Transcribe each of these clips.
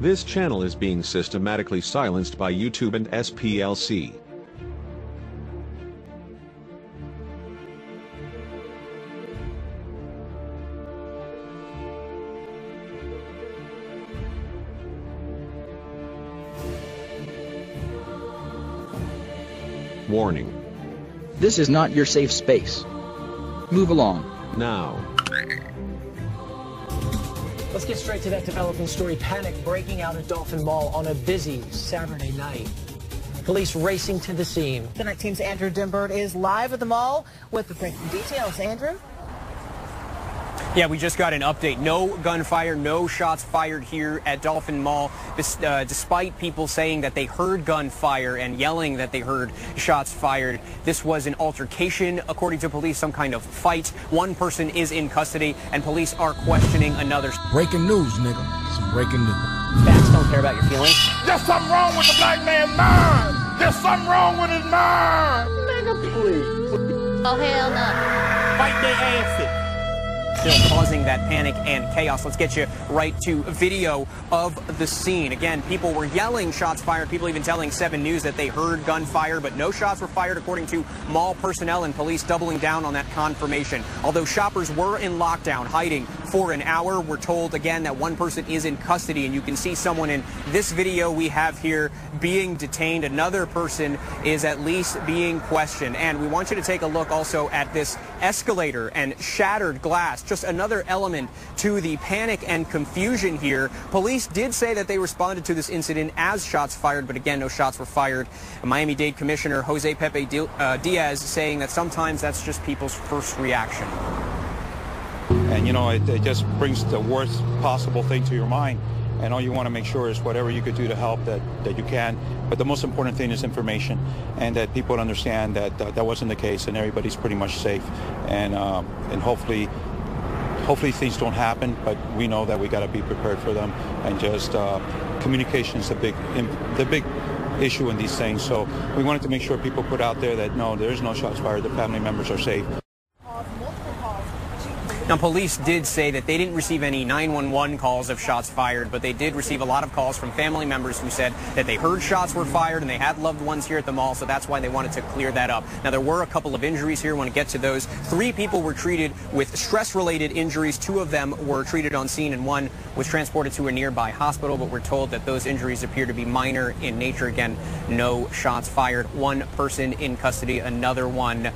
This channel is being systematically silenced by YouTube and SPLC. Warning. This is not your safe space. Move along. Now. Let's get straight to that developing story. Panic breaking out at Dolphin Mall on a busy Saturday night. Police racing to the scene. The night team's Andrew Dimbert is live at the mall with the breaking details. Andrew? Yeah, we just got an update. No gunfire, no shots fired here at Dolphin Mall, despite people saying that they heard gunfire and yelling that they heard shots fired. This was an altercation, according to police, some kind of fight. One person is in custody, and police are questioning another. Breaking news, nigga. Some breaking news. Facts don't care about your feelings. There's something wrong with the black man's mind. There's something wrong with his mind. Nigga, please. Oh, hell no. Fight their asses. Still causing that panic and chaos. Let's get you right to video of the scene. Again, people were yelling shots fired. People even telling 7 News that they heard gunfire, but no shots were fired, according to mall personnel, and police doubling down on that confirmation. Although shoppers were in lockdown, hiding for an hour, we're told again that one person is in custody, and you can see someone in this video we have here being detained. Another person is at least being questioned. And we want you to take a look also at this escalator and shattered glass. Just another element to the panic and confusion here. Police did say that they responded to this incident as shots fired, but again, no shots were fired. Miami-Dade Commissioner Jose Pepe Diaz saying that sometimes that's just people's first reaction. And you know, it just brings the worst possible thing to your mind. And all you want to make sure is whatever you could do to help that you can. But the most important thing is information, and that people understand that that wasn't the case, and everybody's pretty much safe. And hopefully things don't happen, but we know that we got to be prepared for them. And just communication is the big issue in these things. So we wanted to make sure people put out there that no, there is no shots fired. The family members are safe. Now, police did say that they didn't receive any 911 calls of shots fired, but they did receive a lot of calls from family members who said that they heard shots were fired and they had loved ones here at the mall, so that's why they wanted to clear that up. Now, there were a couple of injuries here. I want to get to those. 3 people were treated with stress-related injuries. 2 of them were treated on scene, and 1 was transported to a nearby hospital, but we're told that those injuries appear to be minor in nature. Again, no shots fired. 1 person in custody, another one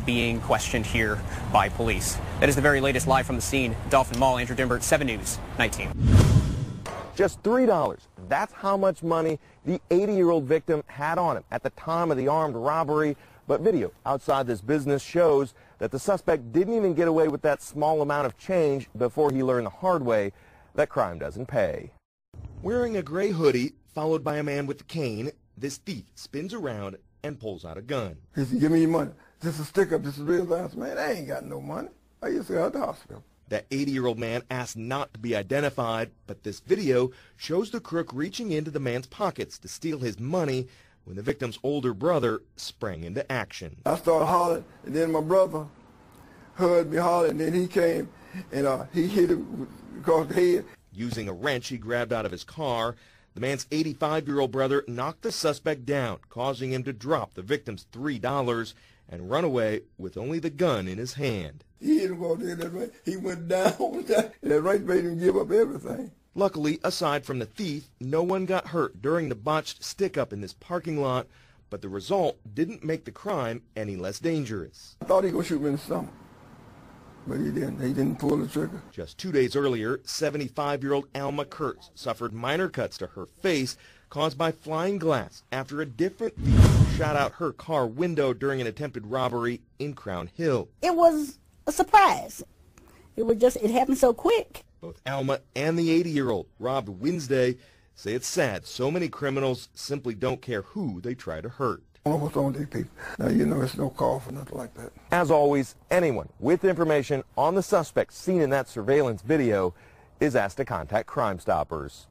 being questioned here by police. That is the very latest live from the scene. Dolphin Mall, Andrew Dimbert, 7 News, Night Team. Just $3. That's how much money the 80-year-old victim had on him at the time of the armed robbery. But video outside this business shows that the suspect didn't even get away with that small amount of change before he learned the hard way that crime doesn't pay. Wearing a gray hoodie, followed by a man with a cane, this thief spins around and pulls out a gun. He said, give me your money. This is a stick-up. This is real ass, man. I ain't got no money. I used to go to the hospital. That 80-year-old man asked not to be identified, but this video shows the crook reaching into the man's pockets to steal his money when the victim's older brother sprang into action. I started hollering, and then my brother heard me hollering, and then he came, and he hit him across the head. Using a wrench he grabbed out of his car, the man's 85-year-old brother knocked the suspect down, causing him to drop the victim's $3 and run away with only the gun in his hand. He hit him over there, that right. He went down with that, and that right made him give up everything. Luckily, aside from the thief, no one got hurt during the botched stick-up in this parking lot, but the result didn't make the crime any less dangerous. I thought he was going to shoot me in the stomach, but he didn't. He didn't pull the trigger. Just 2 days earlier, 75-year-old Alma Kurtz suffered minor cuts to her face caused by flying glass after a different thief shot out her car window during an attempted robbery in Crown Hill. It was a surprise. It happened so quick. Both Alma and the 80-year-old robbed Wednesday say it's sad so many criminals simply don't care who they try to hurt. What's on these people? Now, you know, it's no call for nothing like that. As always, anyone with information on the suspect seen in that surveillance video is asked to contact Crime Stoppers.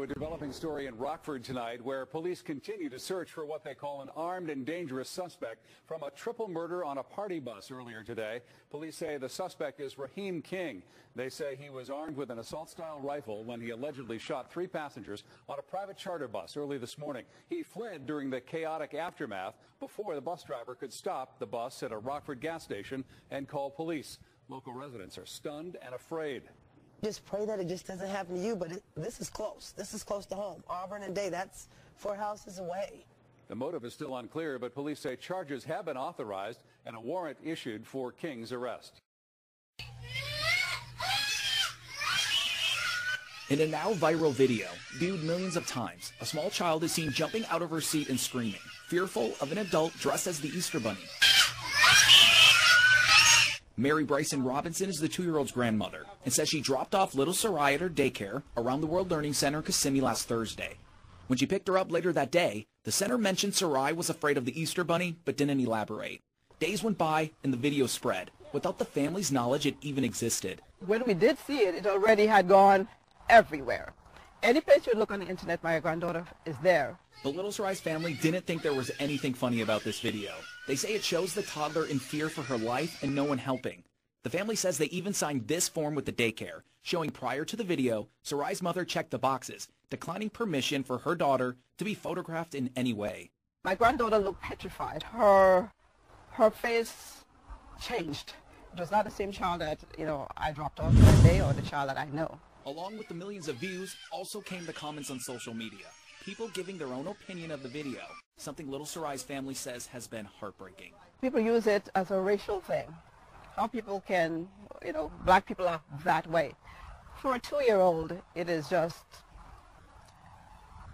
A developing story in Rockford tonight where police continue to search for what they call an armed and dangerous suspect from a triple murder on a party bus earlier today. Police say the suspect is Raheem King. They say he was armed with an assault-style rifle when he allegedly shot 3 passengers on a private charter bus early this morning. He fled during the chaotic aftermath before the bus driver could stop the bus at a Rockford gas station and call police. Local residents are stunned and afraid. Just pray that it just doesn't happen to you, but this is close. This is close to home. Auburn and Day, that's 4 houses away. The motive is still unclear, but police say charges have been authorized and a warrant issued for King's arrest. In a now viral video, viewed millions of times, a small child is seen jumping out of her seat and screaming, fearful of an adult dressed as the Easter Bunny. Mary Bryson Robinson is the 2-year-old's grandmother and says she dropped off little Sarai at her daycare around the World Learning Center in Kissimmee last Thursday. When she picked her up later that day, the center mentioned Sarai was afraid of the Easter Bunny but didn't elaborate. Days went by and the video spread without the family's knowledge it even existed. When we did see it, it already had gone everywhere. Any place you look on the internet, my granddaughter is there. But little Sarai's family didn't think there was anything funny about this video. They say it shows the toddler in fear for her life and no one helping. The family says they even signed this form with the daycare, showing prior to the video, Sarai's mother checked the boxes, declining permission for her daughter to be photographed in any way. My granddaughter looked petrified. Her face changed. It was not the same child that, I dropped off that day or the child that I know. Along with the millions of views, also came the comments on social media. People giving their own opinion of the video, something little Sarai's family says has been heartbreaking. People use it as a racial thing. How people can, black people are that way. For a 2-year-old, it is just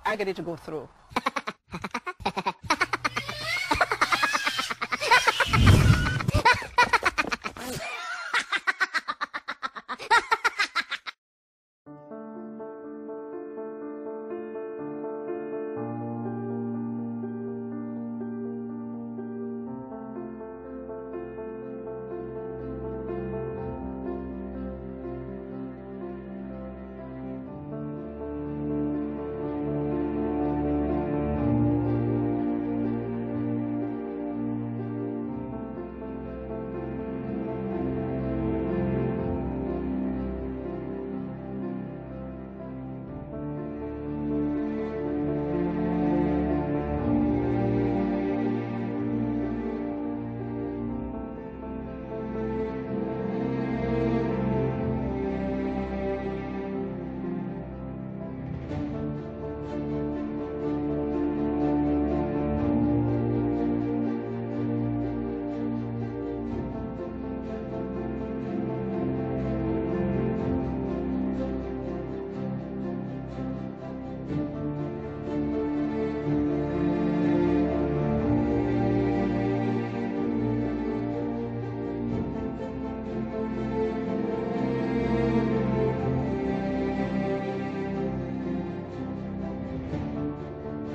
agony to go through.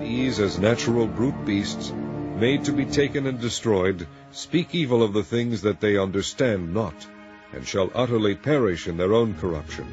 These, as natural brute beasts, made to be taken and destroyed, speak evil of the things that they understand not, and shall utterly perish in their own corruption,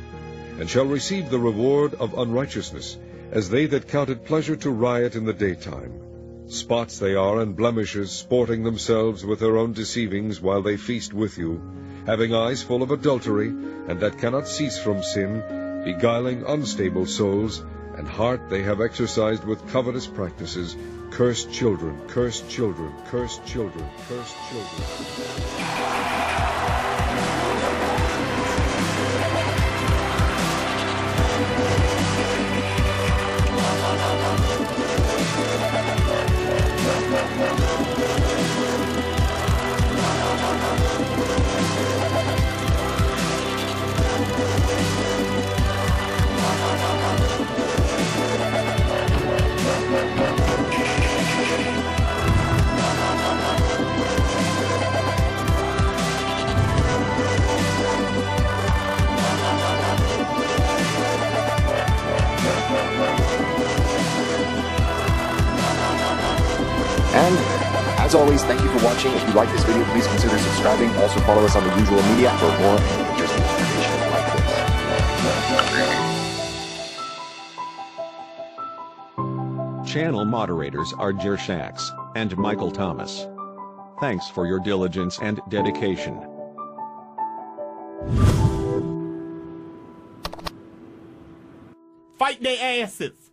and shall receive the reward of unrighteousness, as they that counted pleasure to riot in the daytime. Spots they are and blemishes, sporting themselves with their own deceivings while they feast with you, having eyes full of adultery, and that cannot cease from sin, beguiling unstable souls, and heart they have exercised with covetous practices. Cursed children, cursed children, cursed children, cursed children. And, as always, thank you for watching. If you like this video, please consider subscribing. Also follow us on the usual media for more interesting information like this. Channel moderators are Jer Shax and Michael Thomas. Thanks for your diligence and dedication. Fight their asses.